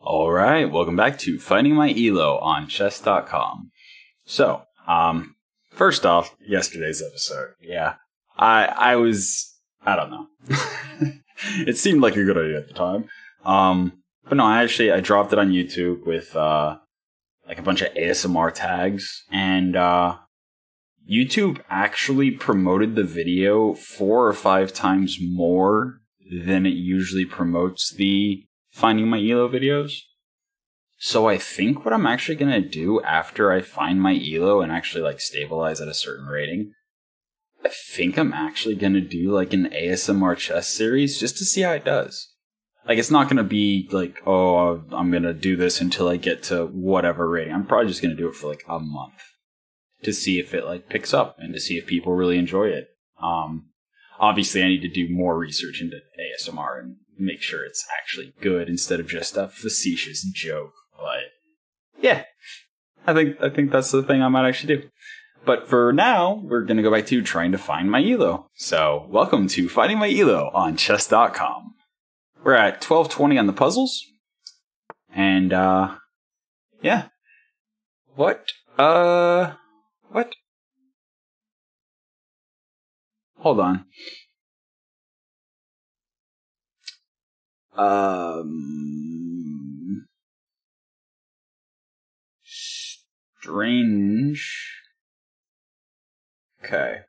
Alright, welcome back to Finding My ELO on chess.com. So, first off, yesterday's episode. Yeah, I don't know. It seemed like a good idea at the time. But no, I dropped it on YouTube with, like a bunch of ASMR tags, and, YouTube actually promoted the video 4 or 5 times more than it usually promotes the Finding My ELO videos. So I think what I'm actually going to do after I find my ELO and actually like stabilize at a certain rating, I think I'm actually going to do like an ASMR chess series just to see how it does. Like, it's not going to be like, oh, I'm going to do this until I get to whatever rating. I'm probably just going to do it for like a month to see if it like picks up and to see if people really enjoy it. Obviously, I need to do more research into ASMR and make sure it's actually good instead of just a facetious joke. But yeah, I think that's the thing I might actually do. But for now, we're going to go back to trying to find my ELO. So welcome to Finding My ELO on chess.com. We're at 1220 on the puzzles. And yeah. What? Hold on. Strange. Okay.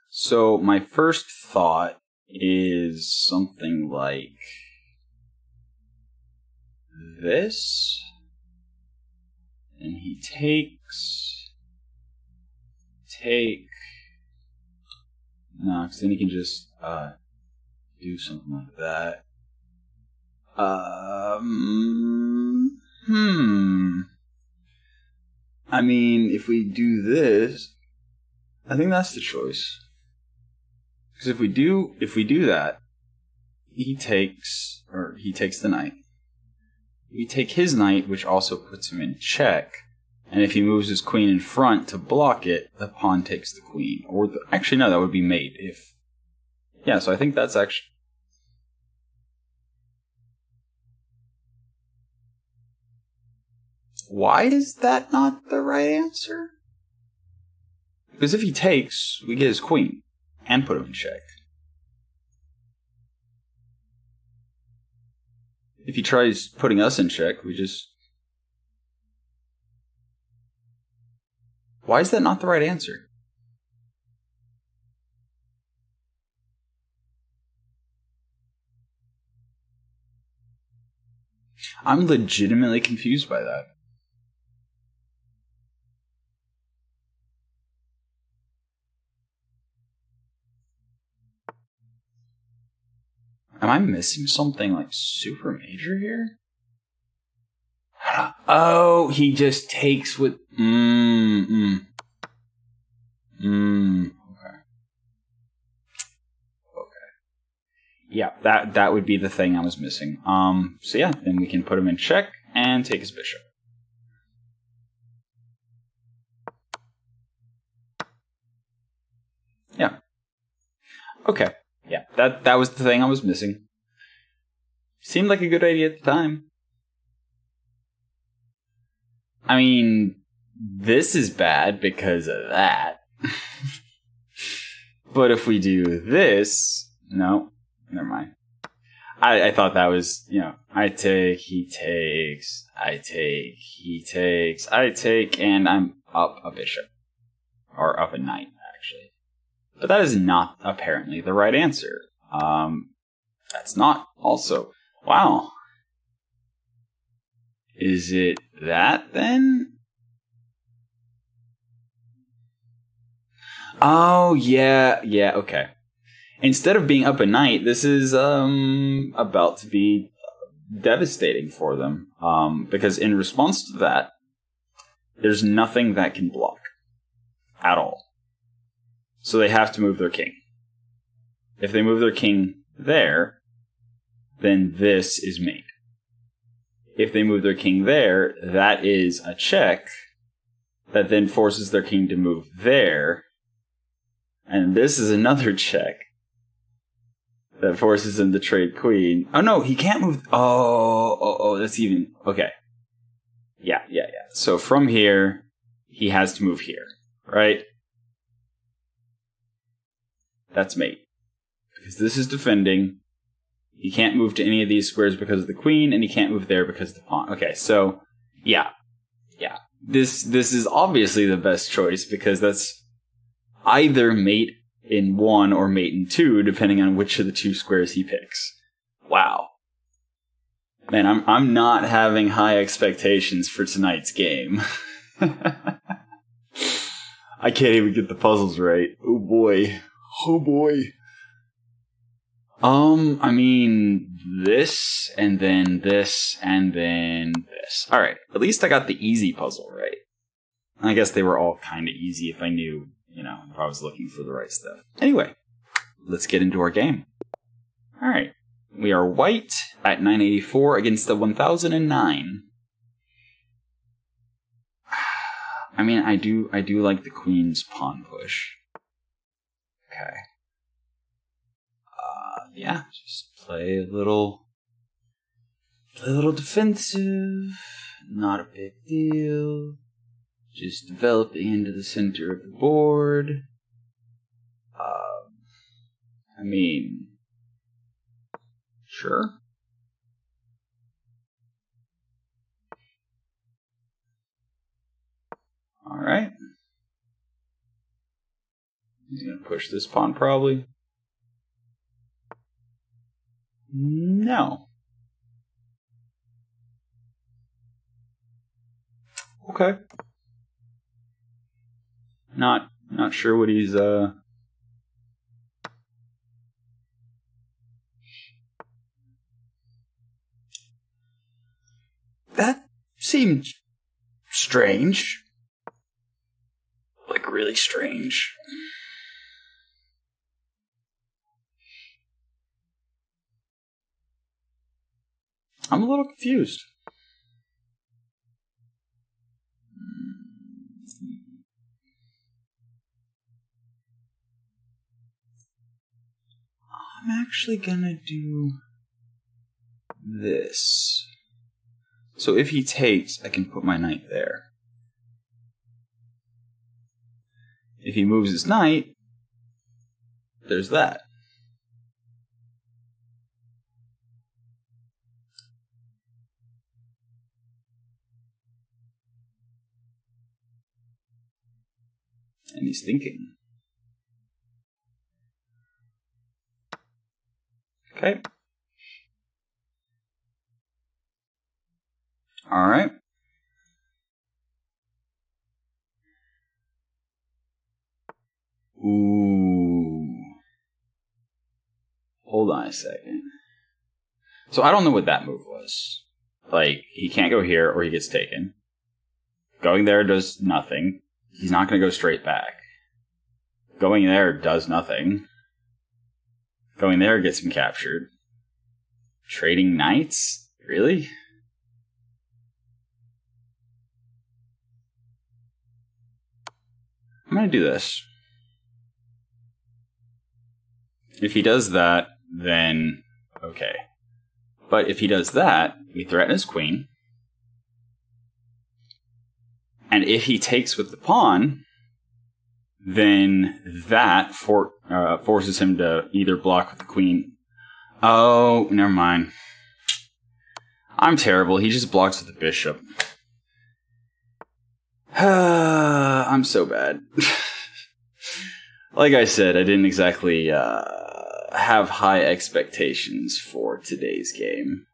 So my first thought is something like this. And he no, because then he can just do something like that. I mean, if we do this, I think that's the choice. Because if we do that, he takes the knight. We take his knight, which also puts him in check. And if he moves his queen in front to block it, the pawn takes the queen. Or actually, no, that would be mate. Yeah, so I think that's actually... Why is that not the right answer? Because if he takes, we get his queen and put him in check. If he tries putting us in check, we just... Why is that not the right answer? I'm legitimately confused by that. Am I missing something like super major here? Oh, he just takes with... Okay. Yeah, that would be the thing I was missing. So yeah, then we can put him in check and take his bishop. Yeah. Okay. Yeah, that was the thing I was missing. Seemed like a good idea at the time. I mean, this is bad because of that. But if we do this... No, never mind. I thought that was, I take, he takes, I take, he takes, I take, and I'm up a bishop. Or up a knight, actually. But that is not apparently the right answer. That's not also... Wow. Is it that then? Oh, yeah, okay. Instead of being up a knight, this is about to be devastating for them. Because in response to that, there's nothing that can block. At all. So they have to move their king. If they move their king there, then this is mate. If they move their king there, that is a check that then forces their king to move there. And this is another check That forces him to trade queen. Oh, no, he can't move. Oh, that's even... Okay. Yeah. So from here, he has to move here, right? That's mate. Because this is defending. He can't move to any of these squares because of the queen, and he can't move there because of the pawn. Okay, so, yeah. This is obviously the best choice, because that's either mate in 1 or mate in 2, depending on which of the 2 squares he picks. Wow. Man, I'm not having high expectations for tonight's game. I can't even get the puzzles right. Oh boy. I mean, this, and then this, and then this. Alright, at least I got the easy puzzle right. I guess they were all kind of easy if I knew, if I was looking for the right stuff. Anyway, let's get into our game. Alright, we are white at 984 against the 1009. I mean, I do like the queen's pawn push. Okay. Yeah, just play a little defensive, not a big deal. Just developing into the center of the board. I mean, sure. All right. He's gonna push this pawn probably. No. Okay. Not sure what he's That seemed strange. Like really strange. I'm a little confused. I'm actually gonna do this. So if he takes, I can put my knight there. If he moves his knight, there's that. And he's thinking. Okay. All right. Ooh. Hold on a second. So I don't know what that move was. Like, he can't go here or he gets taken. Going there does nothing. He's not going to go straight back. Going there does nothing. Going there gets him captured. Trading knights? Really? I'm going to do this. If he does that, then okay. But if he does that, we threaten his queen. And if he takes with the pawn, then that forces him to either block with the queen. Oh, never mind. I'm terrible. He just blocks with the bishop. I'm so bad. Like I said, I didn't exactly have high expectations for today's game.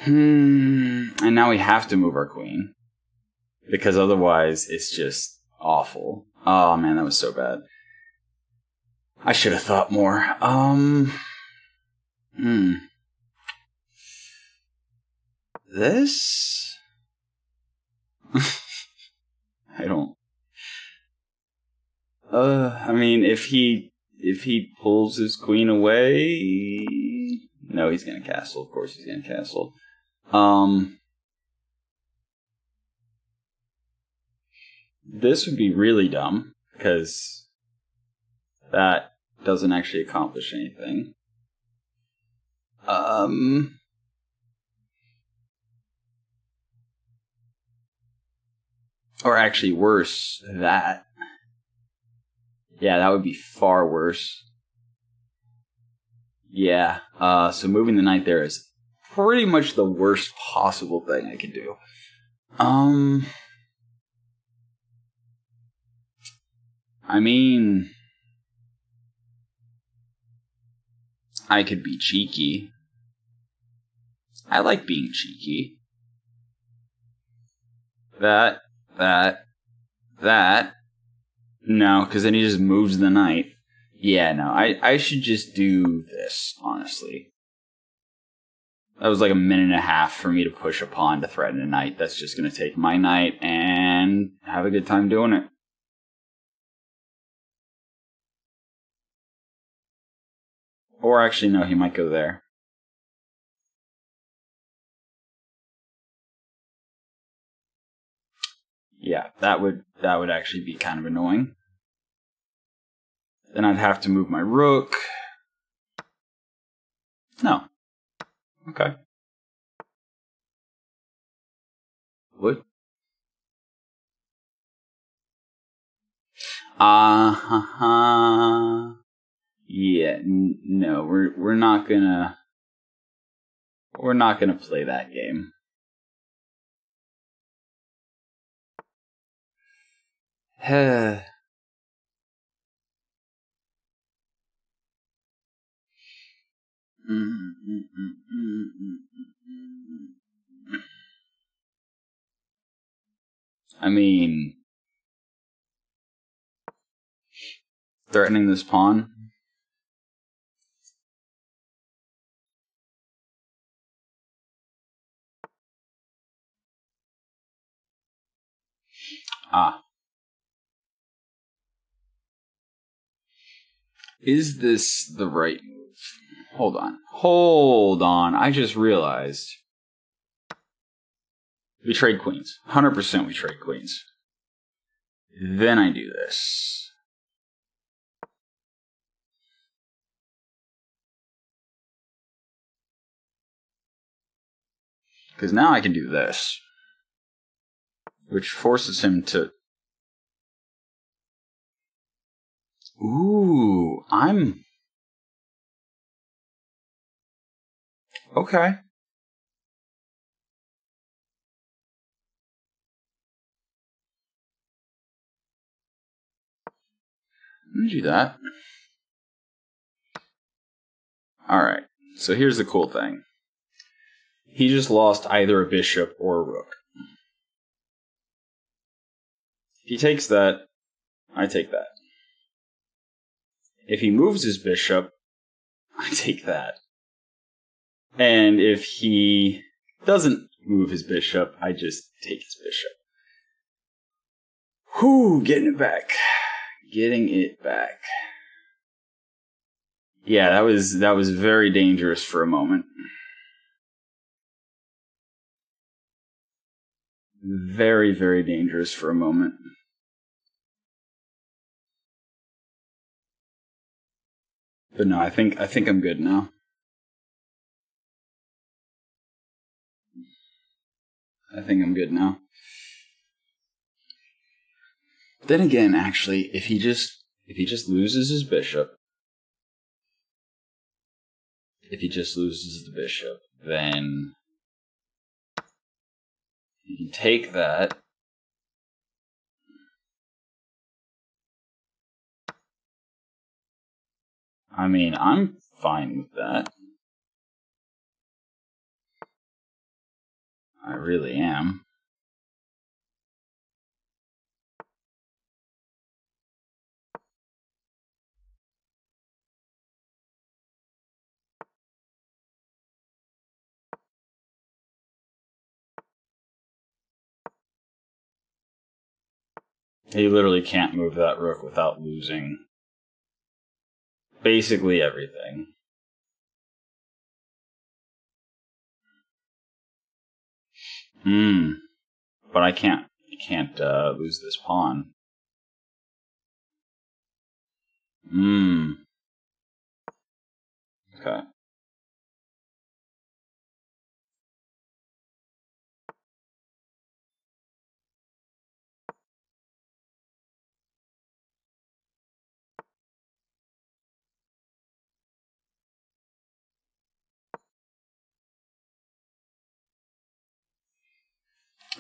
And now we have to move our queen. Because otherwise, it's just awful. Oh man, that was so bad. I should have thought more. This? I don't... I mean, if he pulls his queen away... No, he's gonna castle. Of course he's gonna castle. This would be really dumb, because that doesn't actually accomplish anything. Or actually worse, that. Yeah, that would be far worse. Yeah, so moving the knight there is pretty much the worst possible thing I could do. I mean, I could be cheeky. I like being cheeky. That. No, because then he just moves the knight. Yeah, no, I should just do this, honestly. That was like a minute and a half for me to push a pawn to threaten a knight. That's just going to take my knight and have a good time doing it. Or actually, no, he might go there. Yeah, that would actually be kind of annoying. Then I'd have to move my rook. No. Okay. What? Yeah, no, we're not gonna play that game. I mean, threatening this pawn. Is this the right move? Hold on. I just realized. We trade queens. 100% we trade queens. Then I do this. Because now I can do this. Which forces him to... Ooh, I'm... Okay. Let me do that. Alright, so here's the cool thing. He just lost either a bishop or a rook. If he takes that, I take that. If he moves his bishop, I take that. And if he doesn't move his bishop, I just take his bishop. Whew, getting it back. Getting it back. Yeah, that was very dangerous for a moment. Very, very dangerous for a moment. But no, I think I'm good now. I think I'm good now. Then again, actually, if he just loses his bishop, then you can take that. I mean, I'm fine with that. I really am. He literally can't move that rook without losing basically everything. But I can't lose this pawn. Okay.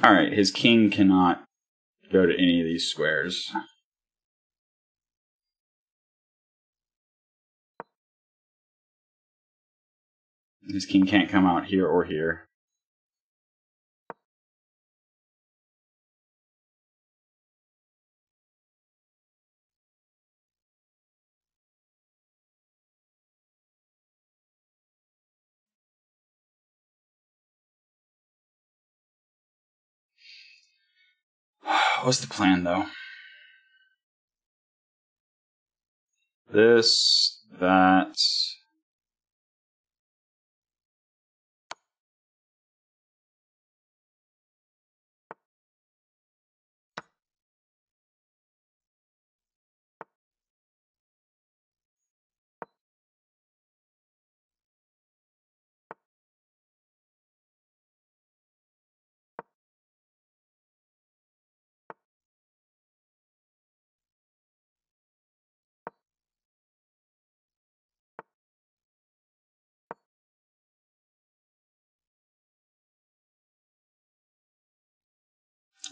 Alright, his king cannot go to any of these squares. His king can't come out here or here. What's the plan, though? This, that.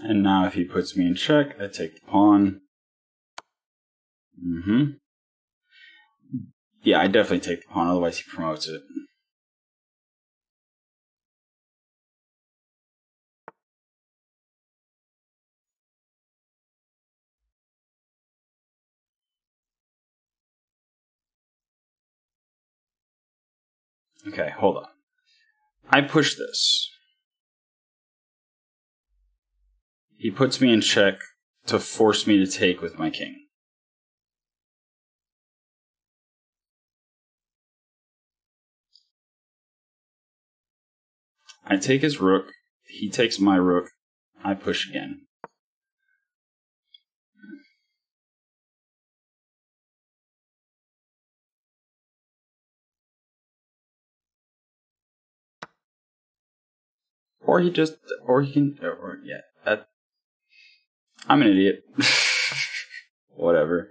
And now if he puts me in check, I take the pawn. Yeah, I definitely take the pawn, otherwise he promotes it. Okay, hold on. I push this. He puts me in check to force me to take with my king. I take his rook. He takes my rook. I push again. Or he just, or he can, or yeah. I'm an idiot. Whatever.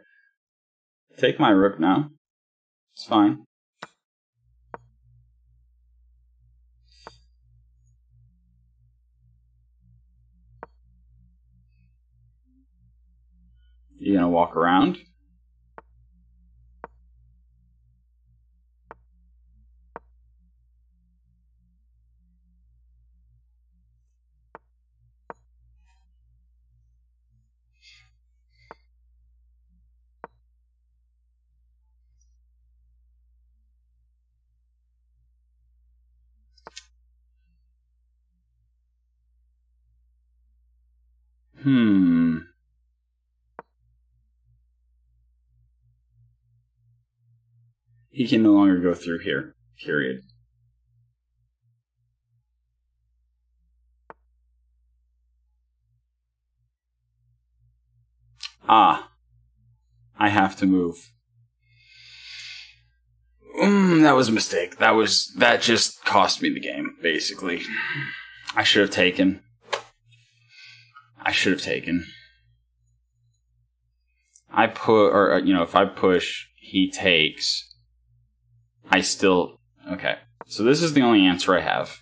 Take my rook now. It's fine. You gonna walk around? He can no longer go through here, period. Ah. I have to move. That was a mistake. That just cost me the game, basically. I should have taken. If I push, he takes. Okay. So this is the only answer I have.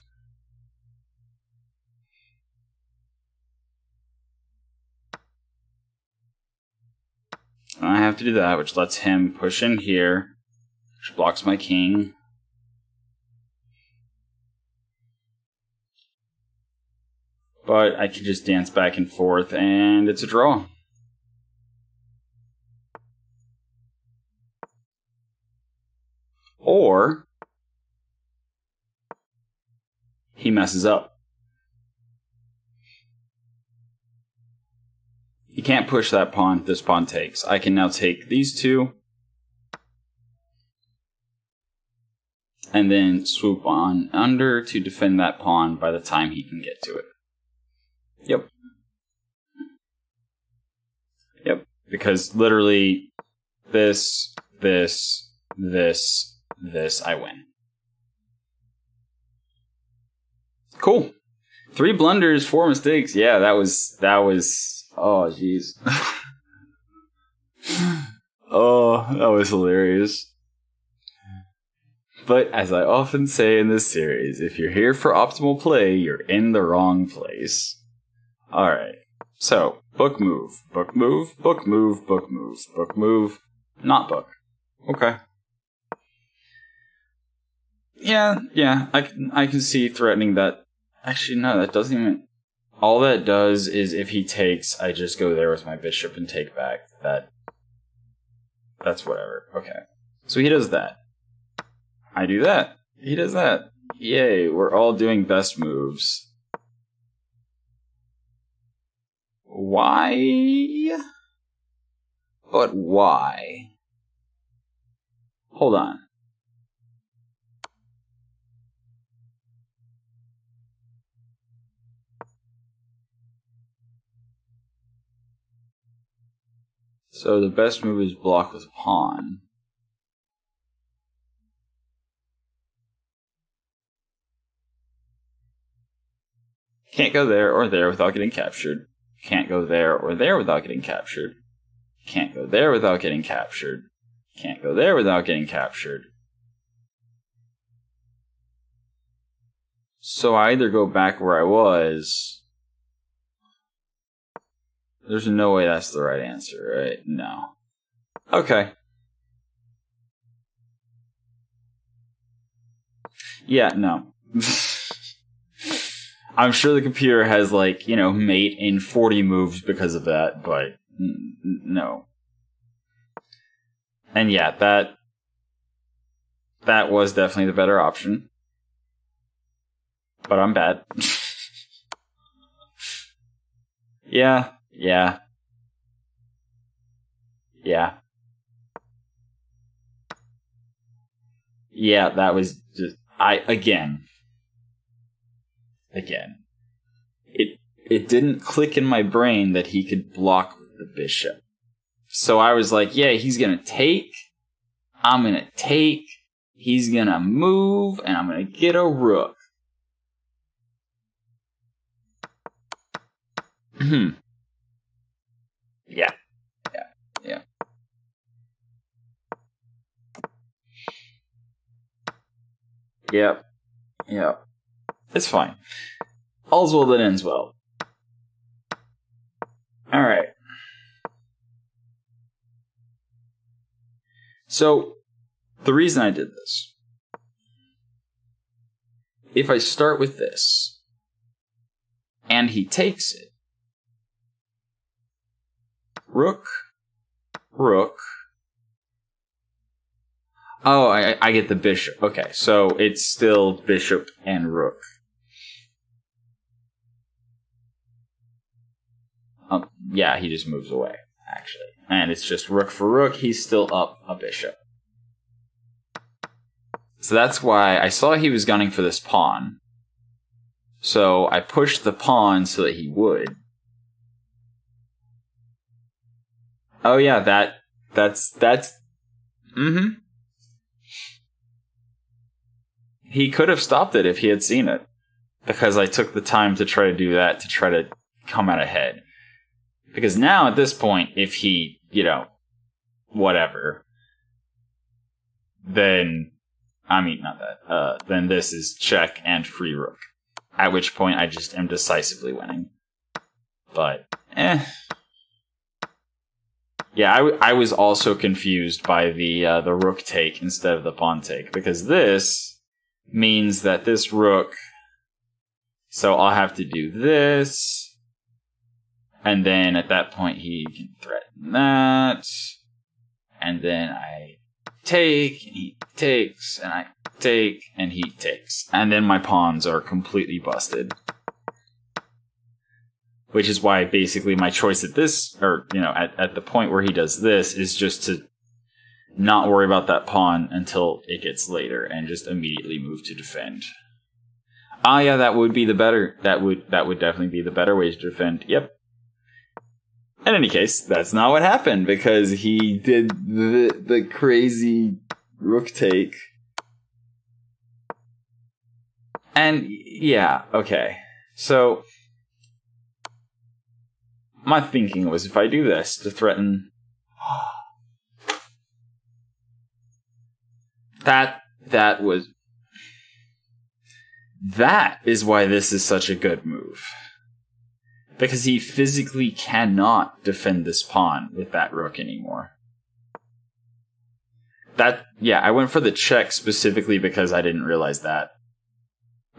And I have to do that, which lets him push in here, which blocks my king. But I can just dance back and forth, and it's a draw. Or he messes up. He can't push that pawn. This pawn takes. I can now take these two. And then swoop on under to defend that pawn by the time he can get to it. Yep. Because literally this, this, I win. Cool. 3 blunders, 4 mistakes. Yeah, that was, oh, jeez. Oh, that was hilarious. But as I often say in this series, if you're here for optimal play, you're in the wrong place. Alright, so, book move, book move, book move, book move, book move, not book. Okay. Yeah, I can see threatening that. Actually, no, that doesn't even... All that does is if he takes, I just go there with my bishop and take back. That's whatever. Okay. So he does that. I do that. He does that. Yay, we're all doing best moves. Why? But why? Hold on. So the best move is block with pawn. Can't go there or there without getting captured. Can't go there or there without getting captured. Can't go there without getting captured. Can't go there without getting captured. So I either go back where I was... There's no way that's the right answer, right? No. Okay. Yeah, no. I'm sure the computer has, like, you know, mate in 40 moves because of that, but no. And yeah, that was definitely the better option. But I'm bad. Yeah. Yeah. Yeah. Yeah, that was just... Again. It didn't click in my brain that he could block with the bishop. So I was like, yeah, he's gonna take. I'm gonna take. He's gonna move, and I'm gonna get a rook. Yeah. Yep. It's fine. All's well that ends well. Alright. So, the reason I did this. If I start with this, and he takes it, rook, rook. Oh, I get the bishop. Okay, so it's still bishop and rook. Yeah, he just moves away, actually. And it's just rook for rook. He's still up a bishop. So that's why I saw he was gunning for this pawn. So I pushed the pawn so that he would. Oh yeah, that's He could have stopped it if he had seen it. Because I took the time to try to do that, to try to come out ahead. Because now, at this point, if he, you know, whatever, then, then this is check and free rook. At which point, I just am decisively winning. But, Yeah, I was also confused by the rook take instead of the pawn take. Because this means that this rook... So I'll have to do this... And then at that point he can threaten that. And then I take, and he takes, and I take, and he takes. And then my pawns are completely busted. Which is why basically my choice at this, or, you know, at the point where he does this, is just to not worry about that pawn until it gets later and just immediately move to defend. Ah, yeah, that would be the better, that would definitely be the better way to defend. Yep. In any case, that's not what happened, because he did the crazy rook take, And yeah, okay. So my thinking was, if I do this to threaten... That is why this is such a good move. Because he physically cannot defend this pawn with that rook anymore. I went for the check specifically because I didn't realize that.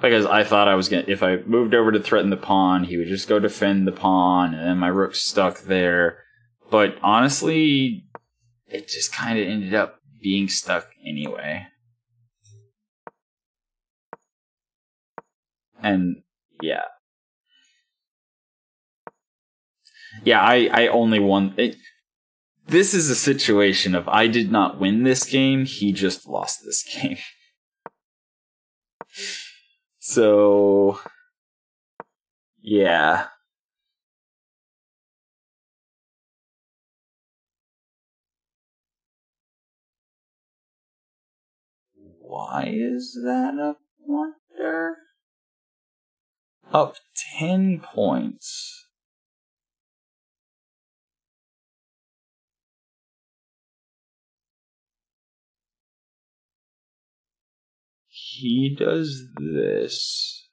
Because I thought I was gonna, if I moved over to threaten the pawn, he would just go defend the pawn, and then my rook's stuck there. But honestly, it just kind of ended up being stuck anyway. And yeah. Yeah, I only won. This is a situation of I did not win this game, he just lost this game. So, yeah. Why is that a blunder? Up 10 points. He does this.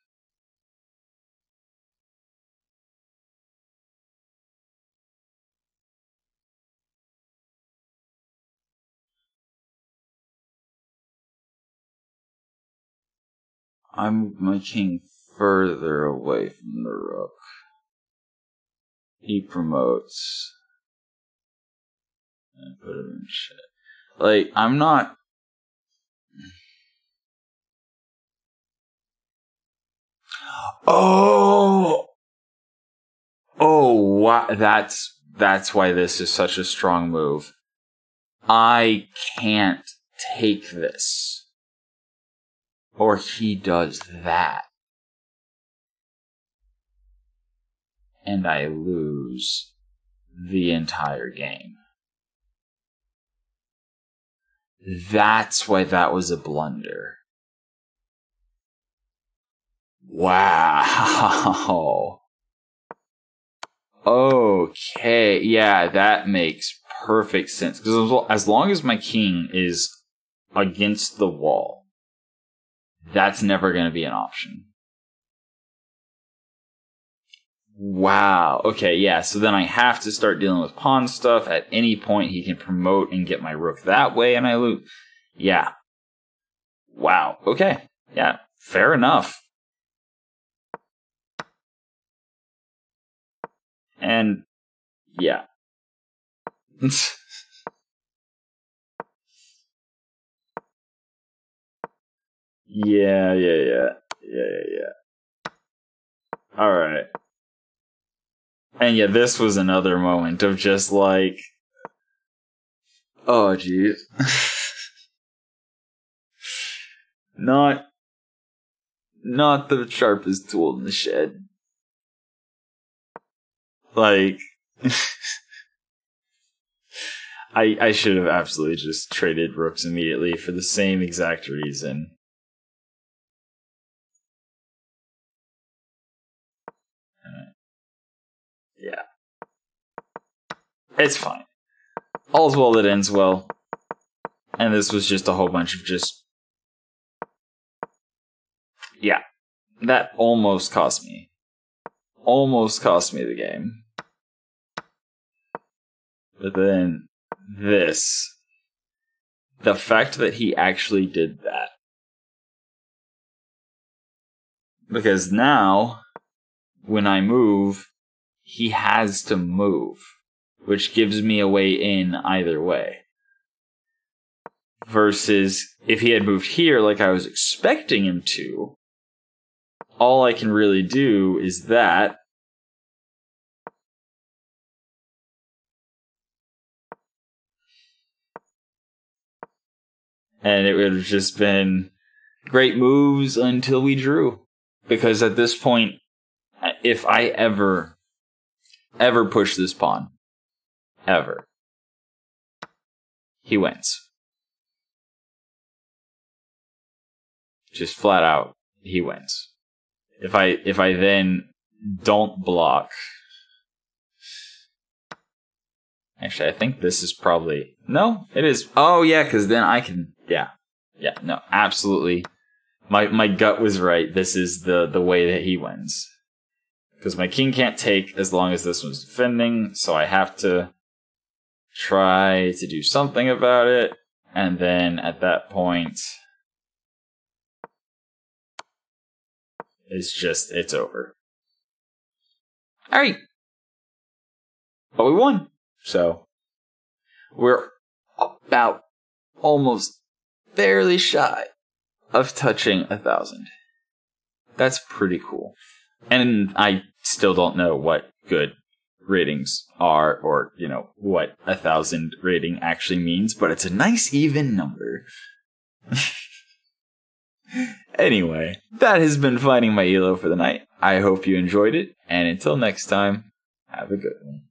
I move my king further away from the rook. He promotes. And put him in shit. Like, I'm not... Oh, wow. That's why this is such a strong move. I can't take this. Or he does that. And I lose the entire game. That's why that was a blunder. Wow. Okay, yeah, that makes perfect sense. Because as long as my king is against the wall, that's never going to be an option. Wow. Okay, yeah, so then I have to start dealing with pawn stuff. At any point, he can promote and get my rook that way, and I lose. Yeah. Wow. Okay. Yeah, fair enough. And, yeah. Yeah. Alright. And yeah, this was another moment of just like... Oh, jeez. Not the sharpest tool in the shed. Like... I should have absolutely just traded rooks immediately for the same exact reason. Yeah. It's fine. All's well that ends well. And this was just a whole bunch of just... Yeah. That almost cost me. Almost cost me the game. But then... this. The fact that he actually did that. Because now, when I move, he has to move, which gives me a way in either way. Versus, if he had moved here like I was expecting him to, all I can really do is that. And it would have just been great moves until we drew. Because at this point, if I ever push this pawn, ever, he wins. Just flat out, he wins. If I then don't block, actually, I think this is probably no. It is. Oh yeah, because then I can. Yeah. No, absolutely. My gut was right. This is the way that he wins. Because my king can't take as long as this one's defending, so I have to try to do something about it. And then at that point, it's over. Alright. But we won. So, we're about almost barely shy of touching 1,000. That's pretty cool. And I still don't know what good ratings are, or, what 1,000 rating actually means, but it's a nice even number. Anyway, that has been Finding My ELO for the night. I hope you enjoyed it, and until next time, have a good one.